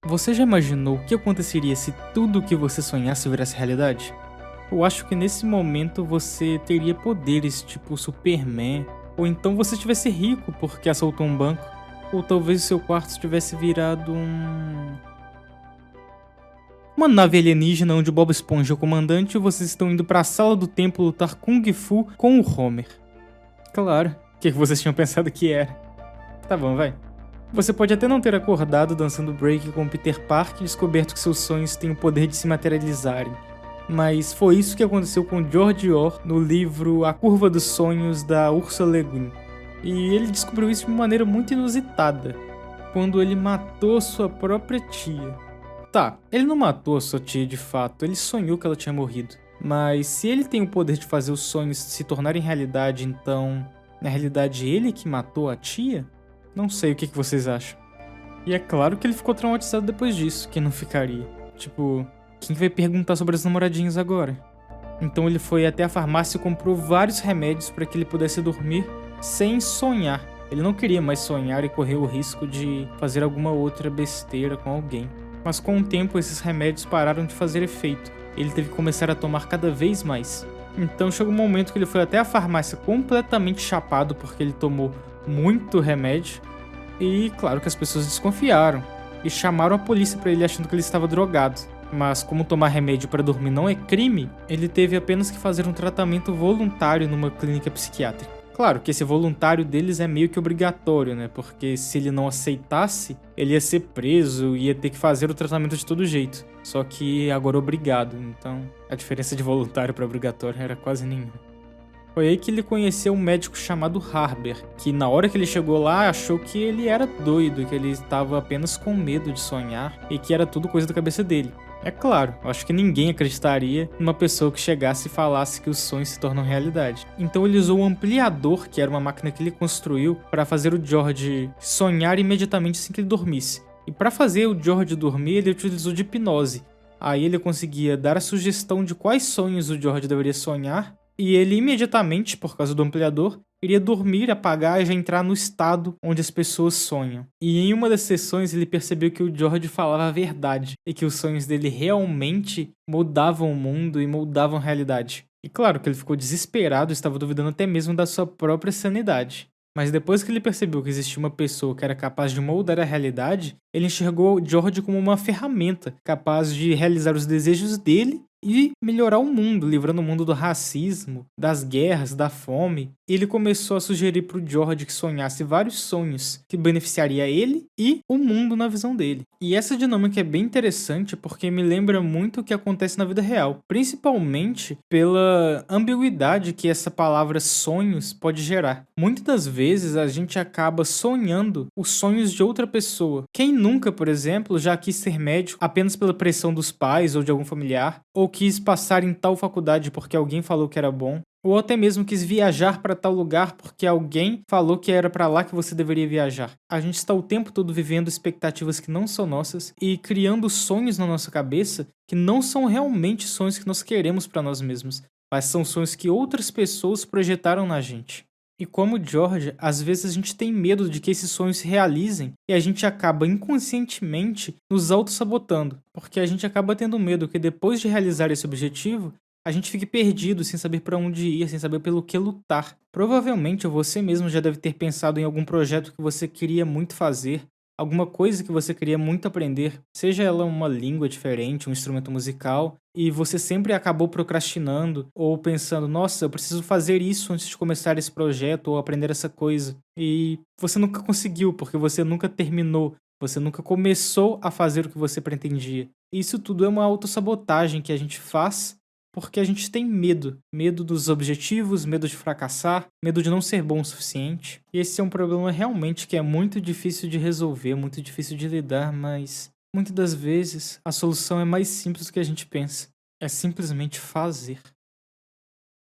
Você já imaginou o que aconteceria se tudo o que você sonhasse virasse realidade? Eu acho que nesse momento você teria poderes tipo Superman, ou então você estivesse rico porque assaltou um banco, ou talvez o seu quarto tivesse virado uma nave alienígena onde o Bob Esponja é o comandante e vocês estão indo para a sala do tempo lutar Kung Fu com o Homer. Claro, o que vocês tinham pensado que era? Tá bom, vai. Você pode até não ter acordado dançando break com Peter Parker e descoberto que seus sonhos têm o poder de se materializarem. Mas foi isso que aconteceu com George Orr no livro A Curva dos Sonhos, da Ursula Le Guin. E ele descobriu isso de uma maneira muito inusitada, quando ele matou sua própria tia. Tá, ele não matou a sua tia de fato, ele sonhou que ela tinha morrido. Mas se ele tem o poder de fazer os sonhos se tornarem realidade, então, na realidade ele que matou a tia? Não sei o que vocês acham. E é claro que ele ficou traumatizado depois disso, quem não ficaria? Tipo, quem vai perguntar sobre as namoradinhas agora? Então ele foi até a farmácia e comprou vários remédios para que ele pudesse dormir sem sonhar. Ele não queria mais sonhar e correr o risco de fazer alguma outra besteira com alguém. Mas com o tempo esses remédios pararam de fazer efeito. Ele teve que começar a tomar cada vez mais. Então chegou um momento que ele foi até a farmácia completamente chapado porque ele tomou muito remédio. E claro que as pessoas desconfiaram e chamaram a polícia para ele achando que ele estava drogado. Mas como tomar remédio para dormir não é crime, ele teve apenas que fazer um tratamento voluntário numa clínica psiquiátrica. Claro que esse voluntário deles é meio que obrigatório, né? Porque se ele não aceitasse, ele ia ser preso e ia ter que fazer o tratamento de todo jeito. Só que agora é obrigado, então a diferença de voluntário para obrigatório era quase nenhuma. Foi aí que ele conheceu um médico chamado Harber, que na hora que ele chegou lá achou que ele era doido, que ele estava apenas com medo de sonhar e que era tudo coisa da cabeça dele. É claro, eu acho que ninguém acreditaria numa pessoa que chegasse e falasse que os sonhos se tornam realidade. Então ele usou o ampliador, que era uma máquina que ele construiu, para fazer o George sonhar imediatamente assim que ele dormisse. E para fazer o George dormir, ele utilizou de hipnose. Aí ele conseguia dar a sugestão de quais sonhos o George deveria sonhar, e ele imediatamente, por causa do ampliador, iria dormir, apagar e já entrar no estado onde as pessoas sonham. E em uma das sessões ele percebeu que o George falava a verdade e que os sonhos dele realmente moldavam o mundo e moldavam a realidade. E claro que ele ficou desesperado e estava duvidando até mesmo da sua própria sanidade. Mas depois que ele percebeu que existia uma pessoa que era capaz de moldar a realidade, ele enxergou George como uma ferramenta capaz de realizar os desejos dele e melhorar o mundo, livrando o mundo do racismo, das guerras, da fome. Ele começou a sugerir para o George que sonhasse vários sonhos que beneficiaria ele e o mundo na visão dele. E essa dinâmica é bem interessante porque me lembra muito o que acontece na vida real, principalmente pela ambiguidade que essa palavra sonhos pode gerar. Muitas das vezes a gente acaba sonhando os sonhos de outra pessoa. Quem nunca, por exemplo, já quis ser médico apenas pela pressão dos pais ou de algum familiar, ou quis passar em tal faculdade porque alguém falou que era bom, ou até mesmo quis viajar para tal lugar porque alguém falou que era para lá que você deveria viajar. A gente está o tempo todo vivendo expectativas que não são nossas e criando sonhos na nossa cabeça que não são realmente sonhos que nós queremos para nós mesmos, mas são sonhos que outras pessoas projetaram na gente. E como George, às vezes a gente tem medo de que esses sonhos se realizem e a gente acaba inconscientemente nos auto-sabotando, porque a gente acaba tendo medo que depois de realizar esse objetivo, a gente fique perdido sem saber para onde ir, sem saber pelo que lutar. Provavelmente você mesmo já deve ter pensado em algum projeto que você queria muito fazer, alguma coisa que você queria muito aprender, seja ela uma língua diferente, um instrumento musical, e você sempre acabou procrastinando ou pensando, nossa, eu preciso fazer isso antes de começar esse projeto ou aprender essa coisa. E você nunca conseguiu, porque você nunca terminou, você nunca começou a fazer o que você pretendia. Isso tudo é uma autossabotagem que a gente faz porque a gente tem medo. Medo dos objetivos, medo de fracassar, medo de não ser bom o suficiente. E esse é um problema realmente que é muito difícil de resolver, muito difícil de lidar, mas muitas das vezes a solução é mais simples do que a gente pensa. É simplesmente fazer.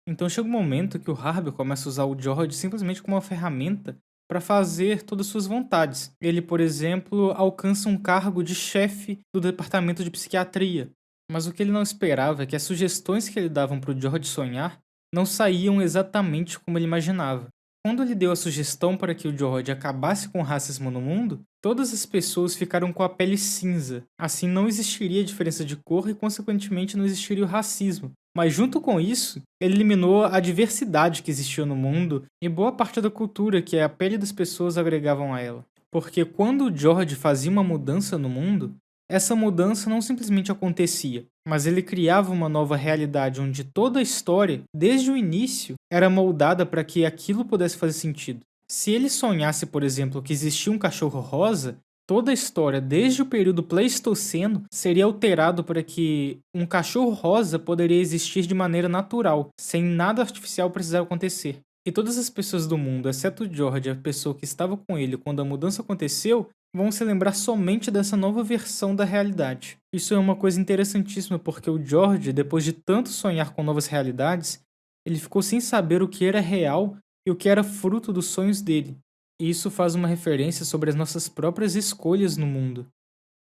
Então chega um momento que o Harvey começa a usar o George simplesmente como uma ferramenta para fazer todas as suas vontades. Ele, por exemplo, alcança um cargo de chefe do departamento de psiquiatria. Mas o que ele não esperava é que as sugestões que ele davam para o George sonhar não saíam exatamente como ele imaginava. Quando ele deu a sugestão para que o George acabasse com o racismo no mundo, todas as pessoas ficaram com a pele cinza. Assim não existiria diferença de cor e, consequentemente, não existiria o racismo. Mas junto com isso, ele eliminou a diversidade que existia no mundo e boa parte da cultura que a pele das pessoas agregavam a ela. Porque quando o George fazia uma mudança no mundo, essa mudança não simplesmente acontecia, mas ele criava uma nova realidade onde toda a história, desde o início, era moldada para que aquilo pudesse fazer sentido. Se ele sonhasse, por exemplo, que existia um cachorro rosa, toda a história, desde o período Pleistoceno, seria alterado para que um cachorro rosa poderia existir de maneira natural, sem nada artificial precisar acontecer. E todas as pessoas do mundo, exceto o George, a pessoa que estava com ele quando a mudança aconteceu, vão se lembrar somente dessa nova versão da realidade. Isso é uma coisa interessantíssima porque o George, depois de tanto sonhar com novas realidades, ele ficou sem saber o que era real e o que era fruto dos sonhos dele. E isso faz uma referência sobre as nossas próprias escolhas no mundo.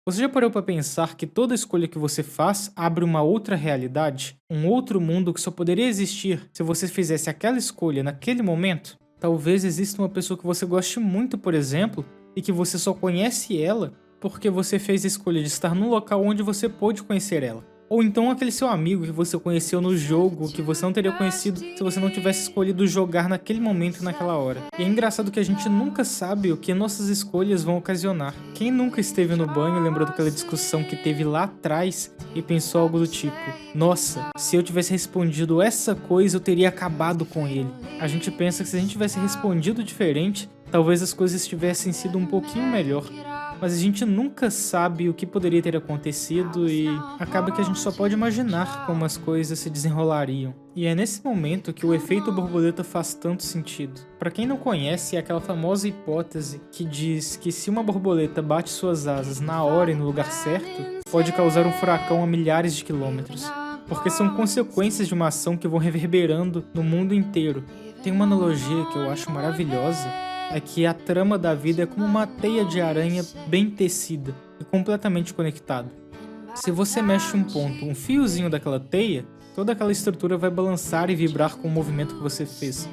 Você já parou para pensar que toda escolha que você faz abre uma outra realidade? Um outro mundo que só poderia existir se você fizesse aquela escolha naquele momento? Talvez exista uma pessoa que você goste muito, por exemplo, e que você só conhece ela porque você fez a escolha de estar no local onde você pôde conhecer ela. Ou então aquele seu amigo que você conheceu no jogo, que você não teria conhecido se você não tivesse escolhido jogar naquele momento e naquela hora. E é engraçado que a gente nunca sabe o que nossas escolhas vão ocasionar. Quem nunca esteve no banho e lembrou daquela discussão que teve lá atrás e pensou algo do tipo: nossa, se eu tivesse respondido essa coisa eu teria acabado com ele. A gente pensa que se a gente tivesse respondido diferente, talvez as coisas tivessem sido um pouquinho melhor. Mas a gente nunca sabe o que poderia ter acontecido e acaba que a gente só pode imaginar como as coisas se desenrolariam. E é nesse momento que o efeito borboleta faz tanto sentido. Para quem não conhece, é aquela famosa hipótese que diz que se uma borboleta bate suas asas na hora e no lugar certo, pode causar um furacão a milhares de quilômetros. Porque são consequências de uma ação que vão reverberando no mundo inteiro. Tem uma analogia que eu acho maravilhosa, é que a trama da vida é como uma teia de aranha bem tecida e completamente conectada. Se você mexe um ponto, um fiozinho daquela teia, toda aquela estrutura vai balançar e vibrar com o movimento que você fez.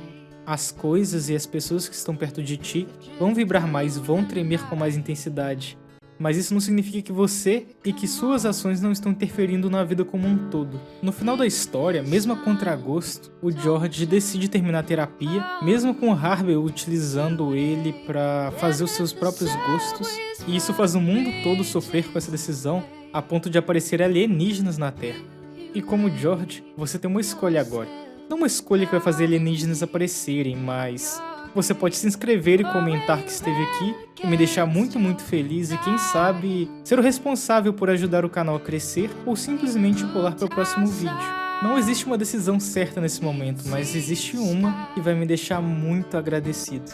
As coisas e as pessoas que estão perto de ti vão vibrar mais, vão tremer com mais intensidade. Mas isso não significa que você e que suas ações não estão interferindo na vida como um todo. No final da história, mesmo a contragosto, o George decide terminar a terapia, mesmo com o Harvey utilizando ele para fazer os seus próprios gostos. E isso faz o mundo todo sofrer com essa decisão, a ponto de aparecer alienígenas na Terra. E como George, você tem uma escolha agora. Não uma escolha que vai fazer alienígenas aparecerem, mas você pode se inscrever e comentar que esteve aqui e me deixar muito, muito feliz e quem sabe ser o responsável por ajudar o canal a crescer ou simplesmente pular para o próximo vídeo. Não existe uma decisão certa nesse momento, mas existe uma que vai me deixar muito agradecido.